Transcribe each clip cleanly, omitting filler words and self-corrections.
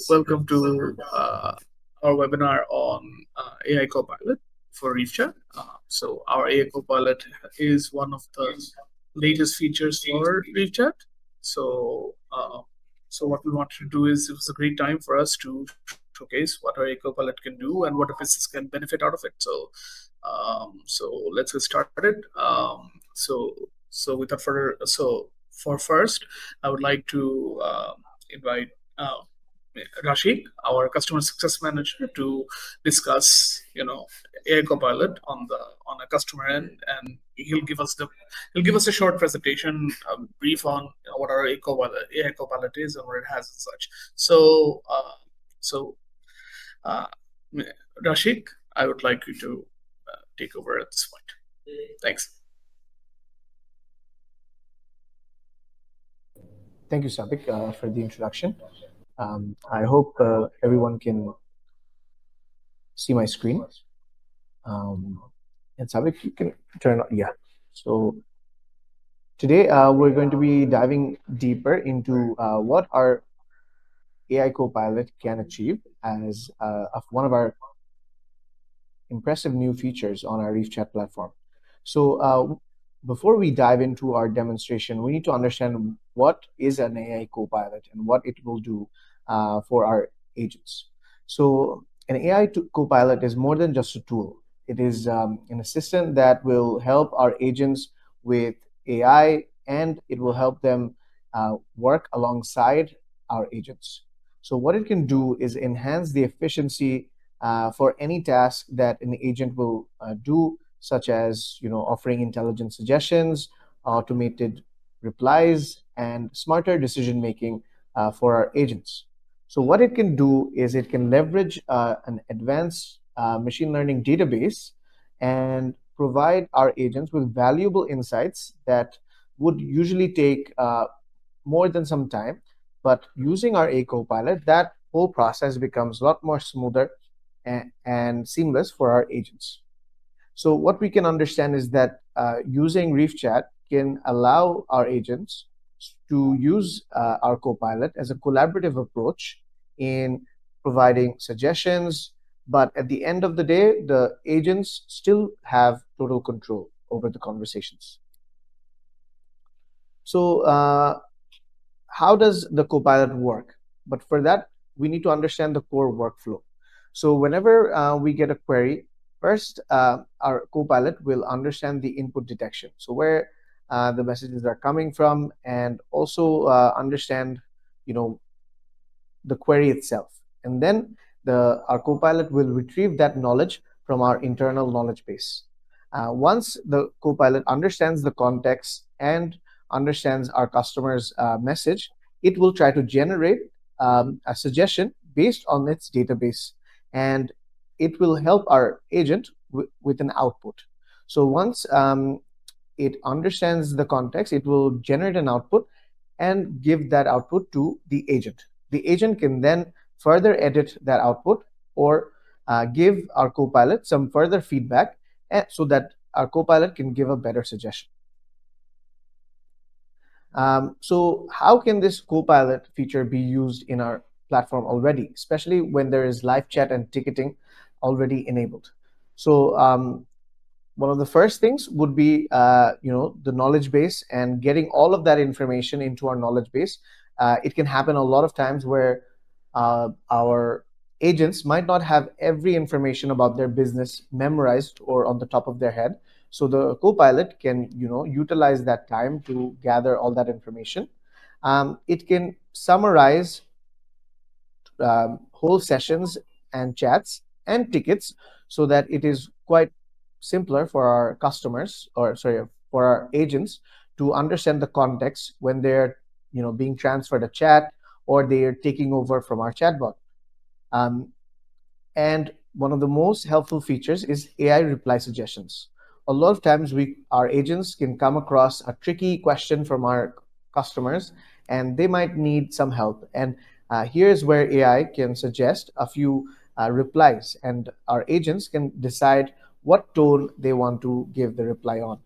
Welcome to our webinar on AI Copilot for REVE. Our AI Copilot is one of the latest features for REVE. So, uh, what we wanted to do is it was a great time for us to showcase what our AI Copilot can do and what a business can benefit out of it. Let's get started. Without further, for first, I would like to invite uh, Rashid, our customer success manager, to discuss, AI Copilot on a customer end, and he'll give us a short presentation, brief on what our AI Copilot is and what it has and such. So, uh, Rashid, I would like you to take over at this point. Thanks. Thank you, Sabik, for the introduction. I hope everyone can see my screen. Um, and Sabik, you can turn on. Yeah. So today we're going to be diving deeper into what our AI Copilot can achieve as of one of our impressive new features on our Reef Chat platform. So, before we dive into our demonstration, we need to understand what is an AI Copilot and what it will do for our agents. So, an AI Copilot is more than just a tool. It is an assistant that will help our agents with AI, and it will help them work alongside our agents. So, what it can do is enhance the efficiency for any task that an agent will do, such as offering intelligent suggestions, automated replies, and smarter decision making for our agents. So what it can do is it can leverage an advanced machine learning database and provide our agents with valuable insights that would usually take more than some time. But using our A Copilot, that whole process becomes a lot more smoother and seamless for our agents. So what we can understand is that using Reef Chat can allow our agents to use our Copilot as a collaborative approach in providing suggestions. But at the end of the day, the agents still have total control over the conversations. So how does the Copilot work? But for that, we need to understand the core workflow. So whenever we get a query, first our Copilot will understand the input detection. So where the messages are coming from, and also understand, you know, the query itself. And then our Copilot will retrieve that knowledge from our internal knowledge base. Once the Copilot understands the context and understands our customer's message, it will try to generate a suggestion based on its database, and it will help our agent with an output. So once it understands the context, it will generate an output and give that output to the agent. The agent can then further edit that output, or give our Copilot some further feedback, so that our Copilot can give a better suggestion. So how can this Copilot feature be used in our platform already, especially when there is live chat and ticketing already enabled? So one of the first things would be the knowledge base, and getting all of that information into our knowledge base. It can happen a lot of times where our agents might not have every information about their business memorized or on the top of their head. So the Copilot can utilize that time to gather all that information. It can summarize whole sessions and chats and tickets, so that it is quite simpler for our customers, or sorry, for our agents, to understand the context when they're being transferred a chat, or they're taking over from our chatbot. um, and one of the most helpful features is AI reply suggestions. A lot of times our agents can come across a tricky question from our customers, and they might need some help. And here's where AI can suggest a few replies, and our agents can decide what tone they want to give the reply on.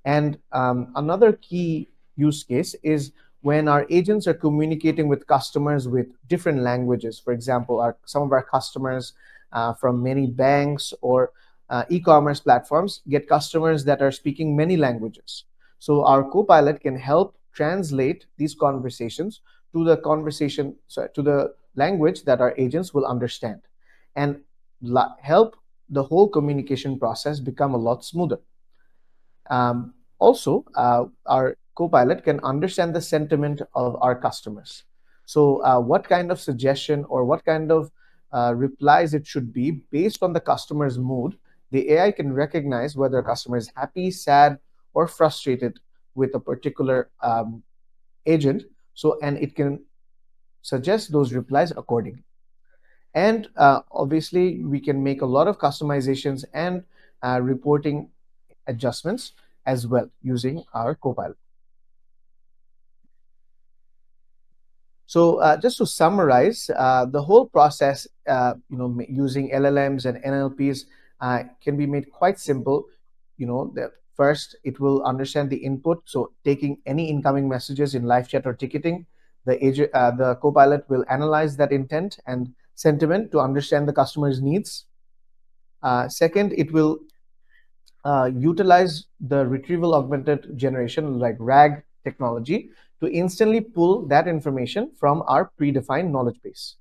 And another key use case is when our agents are communicating with customers with different languages. For example, some of our customers from many banks or e-commerce platforms get customers that are speaking many languages. So our Copilot can help translate these conversations to the to the language that our agents will understand, and help the whole communication process become a lot smoother. Also, our Copilot can understand the sentiment of our customers. So, what kind of suggestion or what kind of replies it should be based on the customer's mood, the AI can recognize whether a customer is happy, sad, or frustrated with a particular agent. So, and it can suggest those replies accordingly. And obviously, we can make a lot of customizations and reporting adjustments as well using our Copilot. So just to summarize, the whole process, using LLMs and NLPs can be made quite simple. First it will understand the input. So taking any incoming messages in live chat or ticketing, the Copilot will analyze that intent and sentiment to understand the customer's needs. Second, it will utilize the retrieval augmented generation like RAG technology to instantly pull that information from our predefined knowledge base.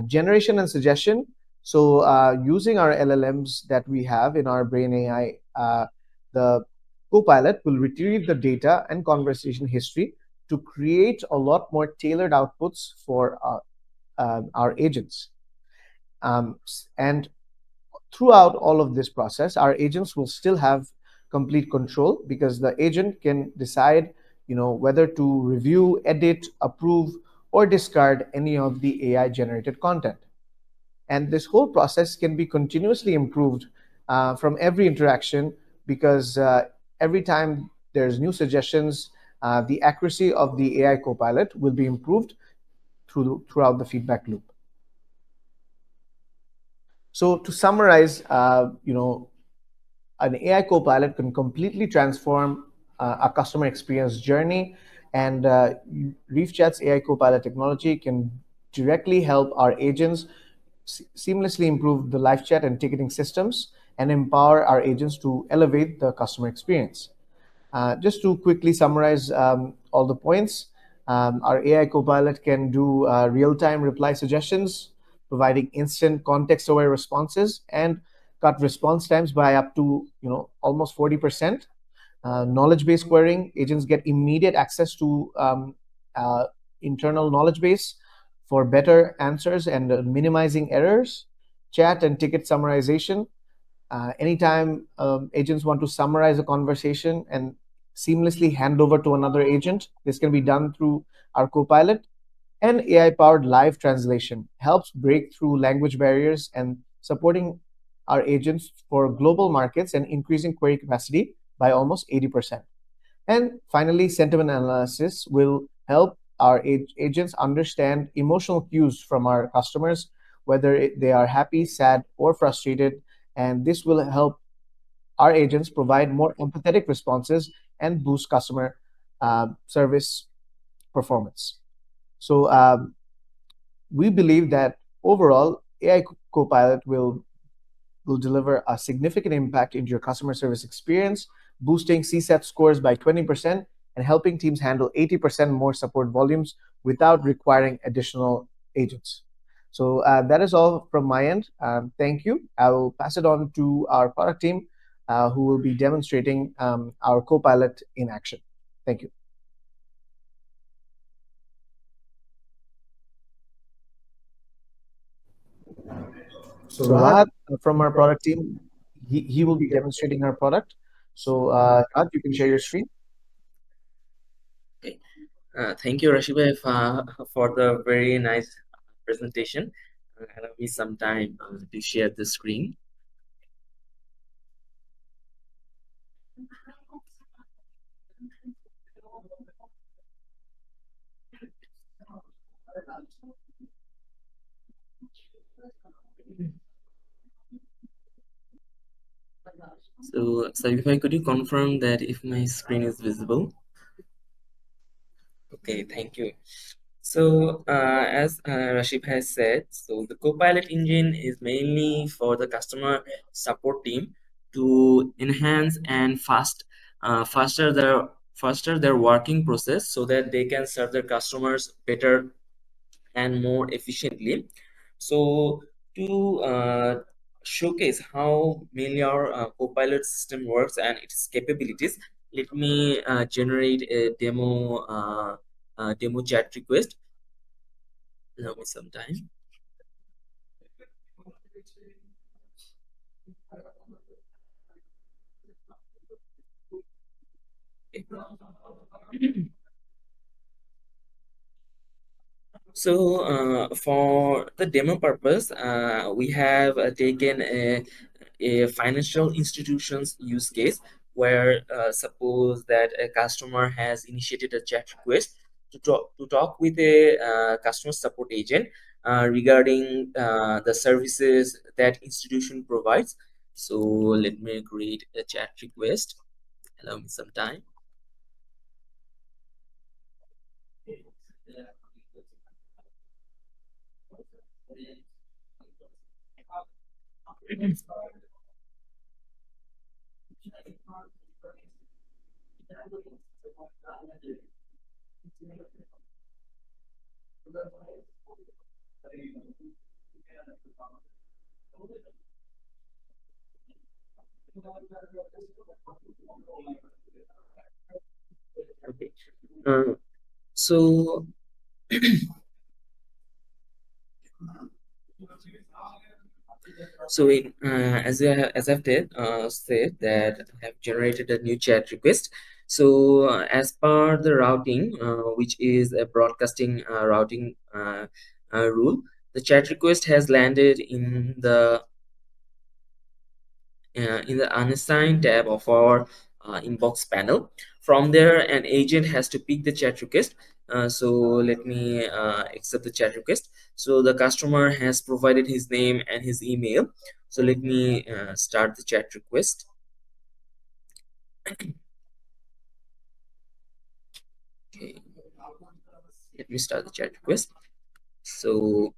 Generation and suggestion. So using our LLMs that we have in our Brain AI, the Copilot will retrieve the data and conversation history to create a lot more tailored outputs for our agents. And throughout all of this process, our agents will still have complete control because the agent can decide, whether to review, edit, approve, or discard any of the AI generated content. And this whole process can be continuously improved from every interaction because every time there's new suggestions, the accuracy of the AI Copilot will be improved throughout the feedback loop. So to summarize, an AI Copilot can completely transform a customer experience journey, and ReefChat's AI Copilot technology can directly help our agents seamlessly improve the live chat and ticketing systems and empower our agents to elevate the customer experience. Just to quickly summarize all the points, our AI Copilot can do real-time reply suggestions, providing instant context-aware responses, and cut response times by up to almost 40%. Knowledge-based querying, agents get immediate access to uh, internal knowledge base for better answers and minimizing errors. Chat and ticket summarization, anytime agents want to summarize a conversation and seamlessly hand over to another agent, this can be done through our Copilot. And AI powered live translation helps break through language barriers and supporting our agents for global markets and increasing query capacity by almost 80%. And finally, sentiment analysis will help our agents understand emotional cues from our customers, whether they are happy, sad, or frustrated. And this will help our agents provide more empathetic responses and boost customer service performance. So we believe that overall, AI Copilot will deliver a significant impact into your customer service experience, boosting CSAT scores by 20% and helping teams handle 80% more support volumes without requiring additional agents. So that is all from my end. Thank you. I will pass it on to our product team who will be demonstrating our Copilot in action. Thank you. So So Rahat, Rahat from our product team, he will be demonstrating our product. So Rahat, you can share your screen. Okay. Thank you, Rashid, for the very nice presentation. Allow me some time to share the screen. So, Sabify, could you confirm that if my screen is visible? Okay, thank you. So, as Rashid has said, so the Copilot engine is mainly for the customer support team to enhance and faster their working process so that they can serve their customers better and more efficiently. So, to showcase how mainly our Copilot system works and its capabilities, let me generate a demo chat request. Allow me some time. Okay. So, for the demo purpose, we have taken a financial institutions use case where suppose that a customer has initiated a chat request to talk with a customer support agent regarding the services that institution provides. So, let me create a chat request. Allow me some time. Okay. So So as I've said that I have generated a new chat request. So as per the routing, which is a broadcasting routing rule, the chat request has landed in the unassigned tab of our inbox panel. From there, an agent has to pick the chat request. So let me accept the chat request. So the customer has provided his name and his email. So let me start the chat request. Okay, let me start the chat request. So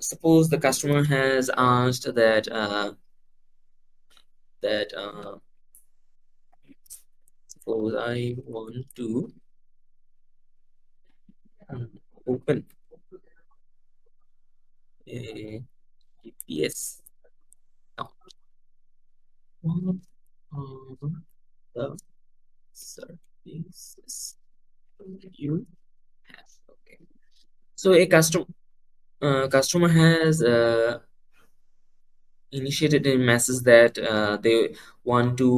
suppose the customer has asked that suppose I want to um, open a GPS account on the services you have. Okay. So a customer has initiated a message that they want to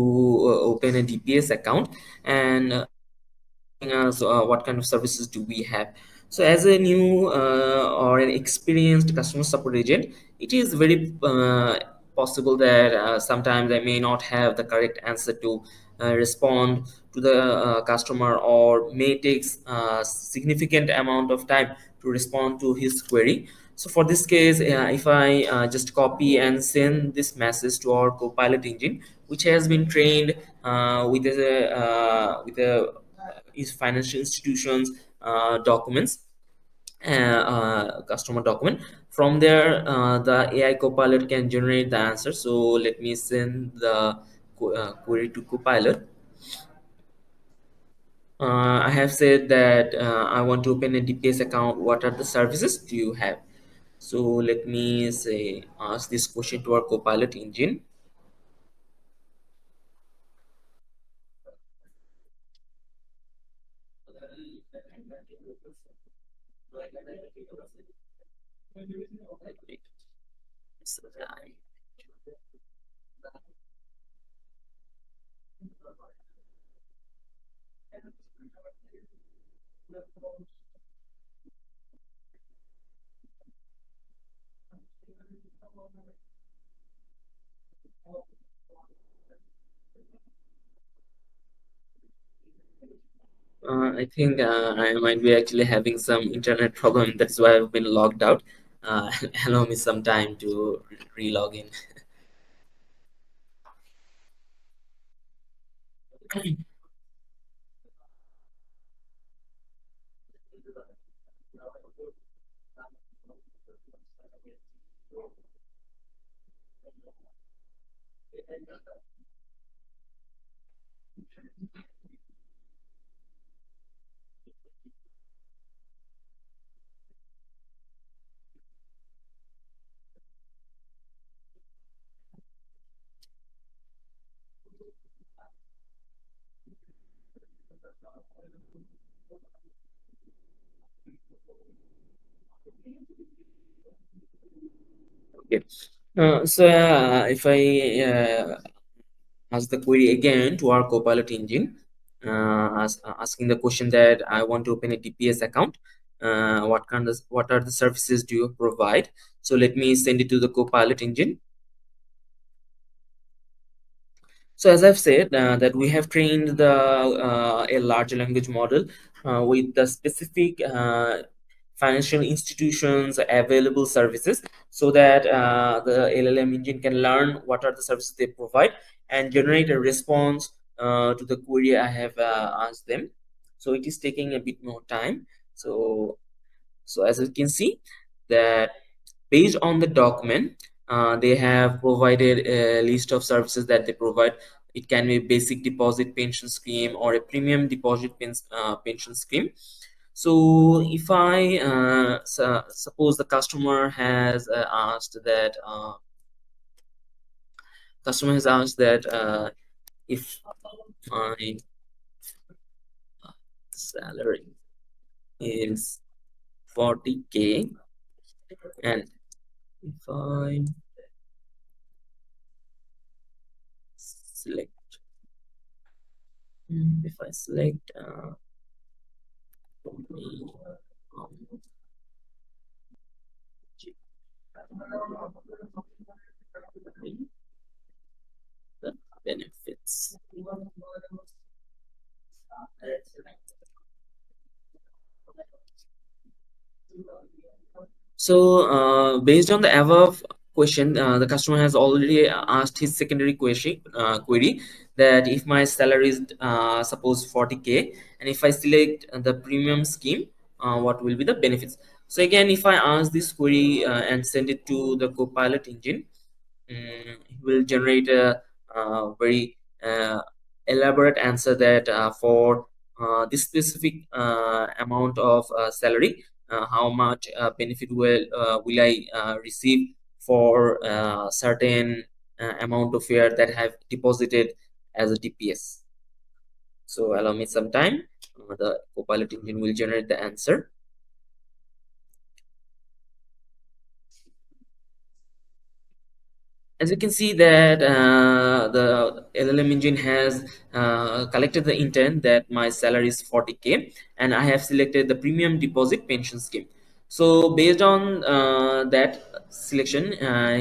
open a DPS account and asking us what kind of services do we have. So as a new or an experienced customer support agent, it is very possible that sometimes I may not have the correct answer to respond to the customer, or may takes significant amount of time to respond to his query. So for this case, if I just copy and send this message to our Copilot engine, which has been trained with a is financial institutions documents, customer document. From there, the AI Copilot can generate the answer. So let me send the query to Copilot. I have said that I want to open a DPS account. What are the services do you have? So let me say ask this question to our Copilot engine. I think I might be actually having some internet problem. That's why I've been logged out. Allow me some time to re-log in. Okay. If I ask the query again to our Copilot engine, asking the question that I want to open a DPS account, what are the services do you provide? So let me send it to the Copilot engine. So as I've said, that we have trained the a large language model with the specific financial institutions available services, so that the LLM engine can learn what are the services they provide and generate a response to the query I have asked them. So it is taking a bit more time. So as you can see that based on the document, they have provided a list of services that they provide. It can be a basic deposit pension scheme or a premium deposit pension scheme. So if I suppose the customer has asked that if my salary is 40K, and if I select if I select the, um, the benefits. So, based on the above question, the customer has already asked his secondary query that if my salary is suppose 40K, and if I select the premium scheme, what will be the benefits? So again, if I ask this query and send it to the Copilot engine, will generate a very elaborate answer that for this specific amount of salary, how much benefit will I receive for certain amount of fare that have deposited as a DPS. So allow me some time. The Copilot engine will generate the answer. As you can see that the LLM engine has collected the intent that my salary is 40K, and I have selected the premium deposit pension scheme. So based on that selection,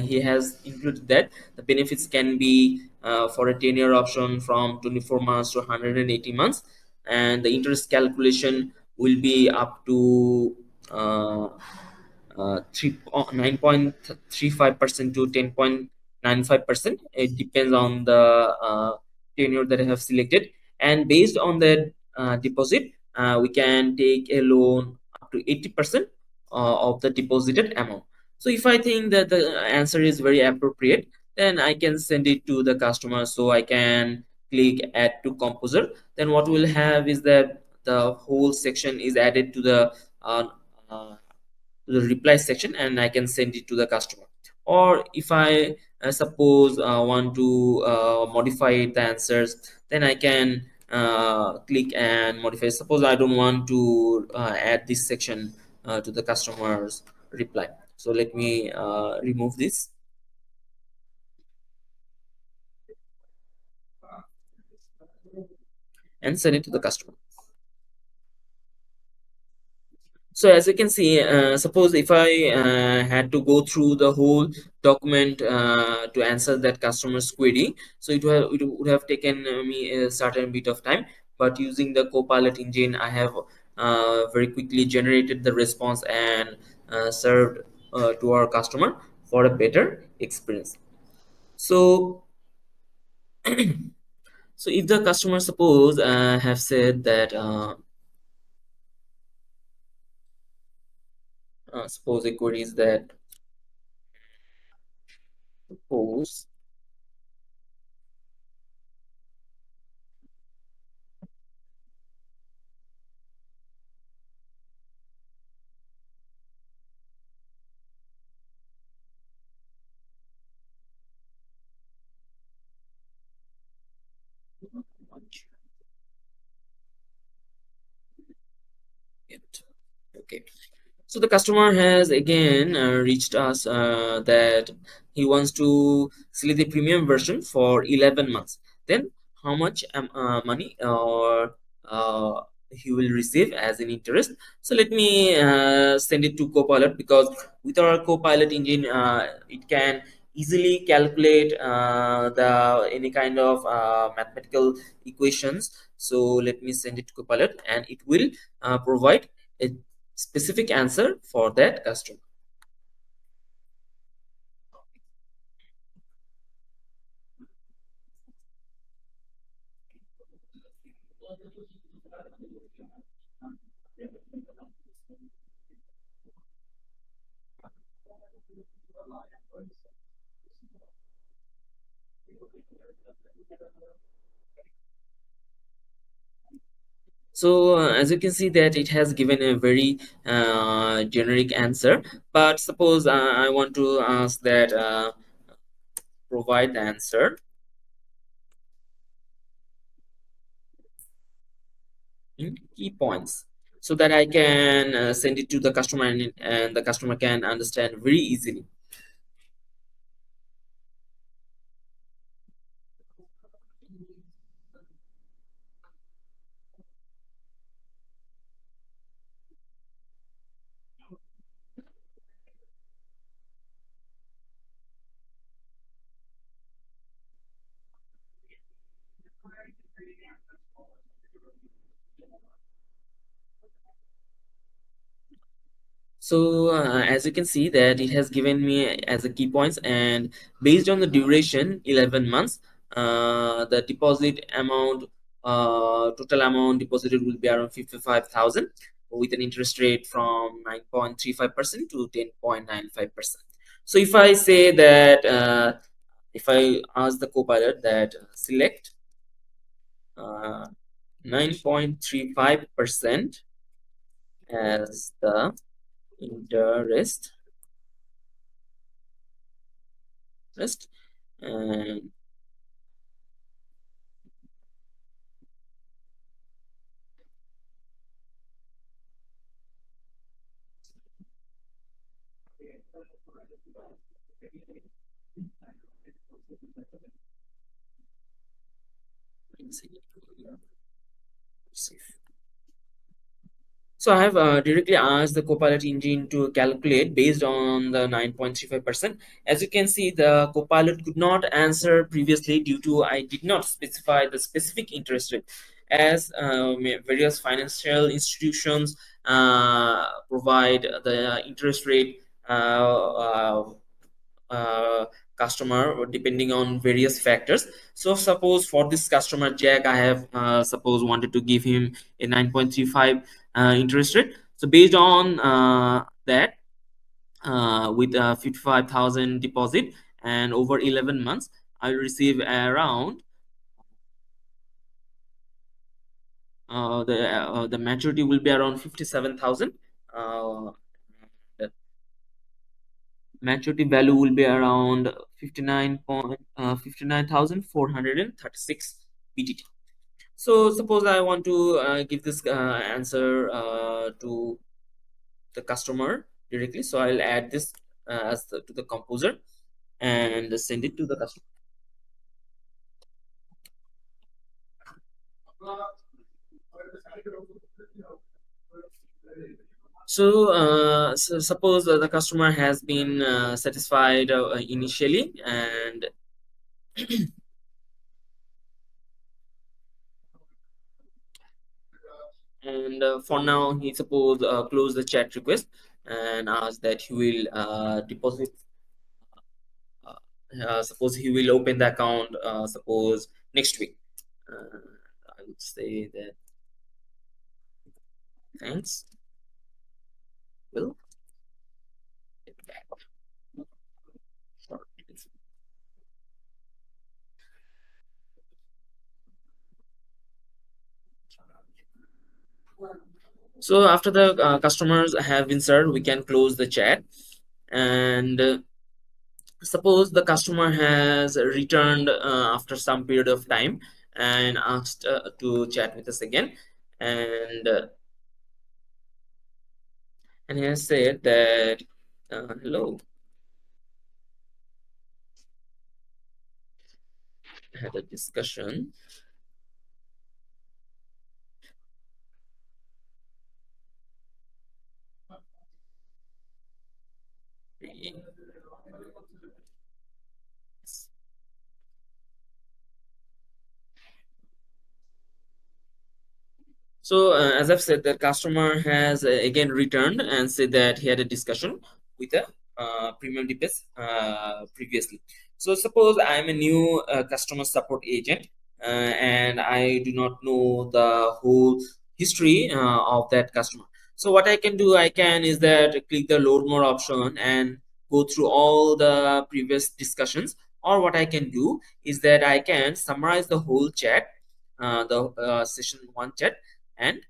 he has included that the benefits can be for a 10-year option from 24 months to 180 months, and the interest calculation will be up to 9.35% to 10.95%. It depends on the tenure that I have selected, and based on that deposit, we can take a loan up to 80% of the deposited amount. So if I think that the answer is very appropriate, then I can send it to the customer. So I can click add to composer. Then what we'll have is that the whole section is added to uh, uh, the reply section, and I can send it to the customer. Or if I suppose want to modify the answers, then I can click and modify. Suppose I don't want to add this section to the customer's reply. So let me remove this and send it to the customer. So as you can see, suppose if I had to go through the whole document to answer that customer's query, so it would have taken me a certain bit of time. But using the Copilot engine, I have very quickly generated the response and served to our customer for a better experience. So, so if the customer suppose have said that suppose a query is that Suppose okay. So the customer has again reached us that he wants to select the premium version for 11 months. Then how much money or he will receive as an interest. So let me send it to Copilot, because with our Copilot engine, it can easily calculate the any kind of mathematical equations. So let me send it to Copilot, and it will provide a specific answer for that customer. So as you can see that it has given a very generic answer, but suppose I want to ask that provide the answer in key points, so that I can send it to the customer, and the customer can understand very easily. So as you can see that it has given me as a key points, and based on the duration 11 months, the deposit amount, total amount deposited will be around 55,000, with an interest rate from 9.35% to 10.95%. So if I say that if I ask the Copilot that select 9.35% as the interest rest, and let's see. So I have directly asked the Copilot engine to calculate based on the 9.35%. As you can see, the Copilot could not answer previously due to I did not specify the specific interest rate, as various financial institutions provide the interest rate uh, customer depending on various factors. So suppose for this customer Jack, I have suppose wanted to give him a 9.35 interest rate. So based on that, with 55,000 deposit and over 11 months, I'll receive around the maturity will be around 57,000. The maturity value will be around 59,436 BTT. So suppose I want to give this answer to the customer directly. So I'll add this to the composer and send it to the customer. So, so suppose the customer has been satisfied initially, and for now he suppose close the chat request and ask that he will deposit. Suppose he will open the account. Suppose next week. Uh, I would say that thanks. Will get back shortly. So after the customers have been served, we can close the chat. And suppose the customer has returned after some period of time and asked to chat with us again, and and he has said that hello, I had a discussion. So, as I've said, the customer has again returned and said that he had a discussion with a premium DPS previously. So, suppose I'm a new customer support agent and I do not know the whole history of that customer. So, what I can do, I can is that click the load more option and go through all the previous discussions. Or what I can do is that I can summarize the whole chat, the session one chat, and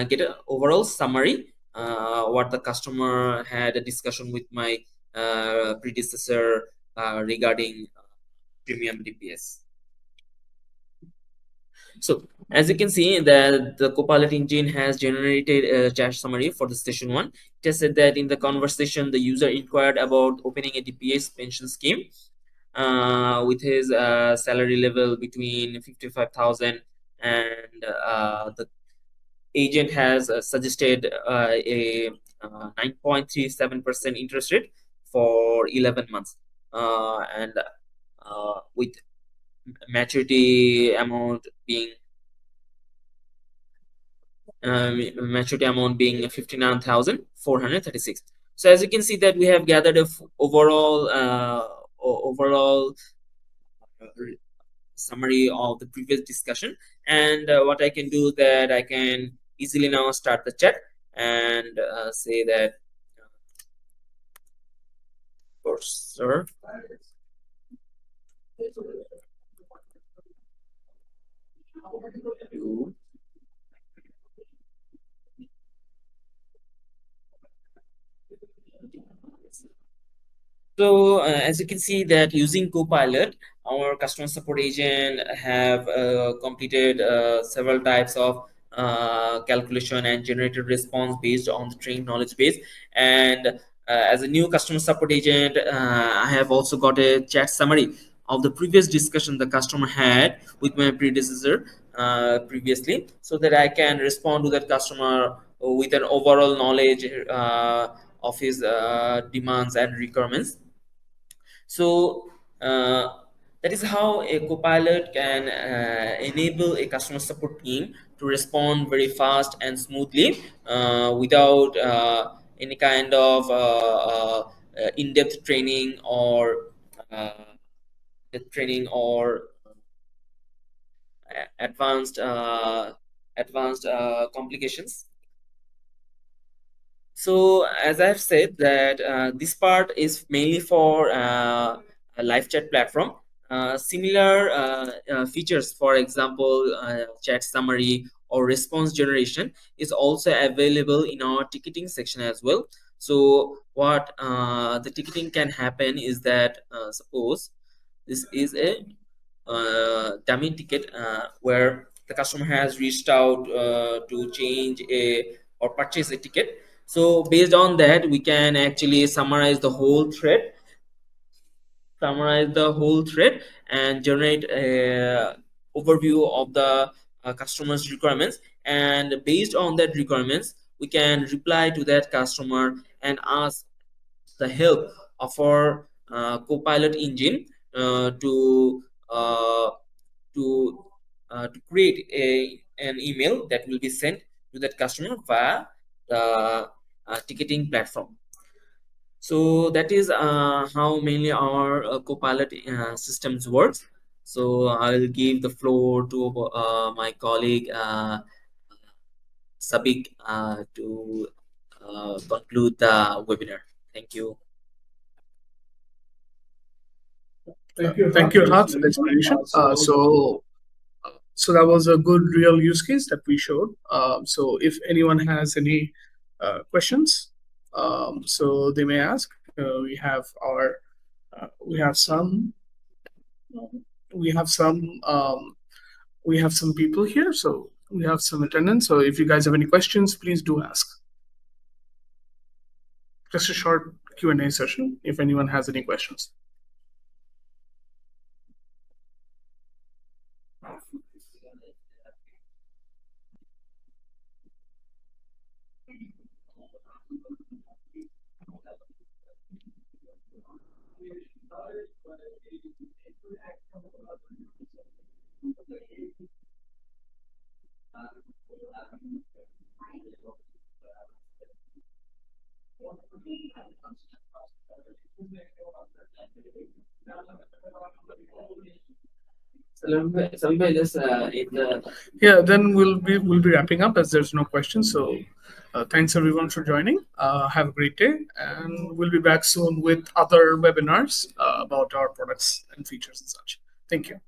get an overall summary what the customer had a discussion with my predecessor regarding premium DPS. So as you can see that the Copilot engine has generated a chat summary for the session one. It has said that in the conversation the user inquired about opening a DPS pension scheme with his salary level between 55,000, and the agent has suggested a 9.37% interest rate for 11 months, and with maturity amount being maturity amount being 59,436. So as you can see that we have gathered a overall overall summary of the previous discussion. And what I can do is that I can easily now start the chat and say that cursor to. So as you can see that using Copilot, our customer support agent have completed several types of calculation and generated response based on the trained knowledge base. And as a new customer support agent, I have also got a chat summary of the previous discussion the customer had with my predecessor previously, so that I can respond to that customer with an overall knowledge of his demands and requirements. So that is how a copilot can enable a customer support team to respond very fast and smoothly without any kind of in-depth training or uh, advanced complications. So as I've said that this part is mainly for a live chat platform. Similar features, for example, chat summary or response generation, is also available in our ticketing section as well. So what the ticketing can happen is that suppose this is a dummy ticket where the customer has reached out to change a or purchase a ticket. So based on that, we can actually summarize the whole thread and generate a overview of the customer's requirements. And based on that requirements, we can reply to that customer and ask the help of our Copilot engine to uh, to to create an email that will be sent to that customer via the ticketing platform. So that is how mainly our Copilot systems works. So I'll give the floor to my colleague Sabik to conclude the webinar. Thank you. Thank you, Rahat, for the explanation. So that was a good real use case that we showed. So if anyone has any questions, so they may ask. We have some we have some we have some people here, so we have some attendants. So if you guys have any questions, please do ask. Just a short Q&A session if anyone has any questions. Salvi, just in the Yeah, then we'll be wrapping up as there's no questions. So thanks everyone for joining. Have a great day, and we'll be back soon with other webinars about our products and features and such. Thank you.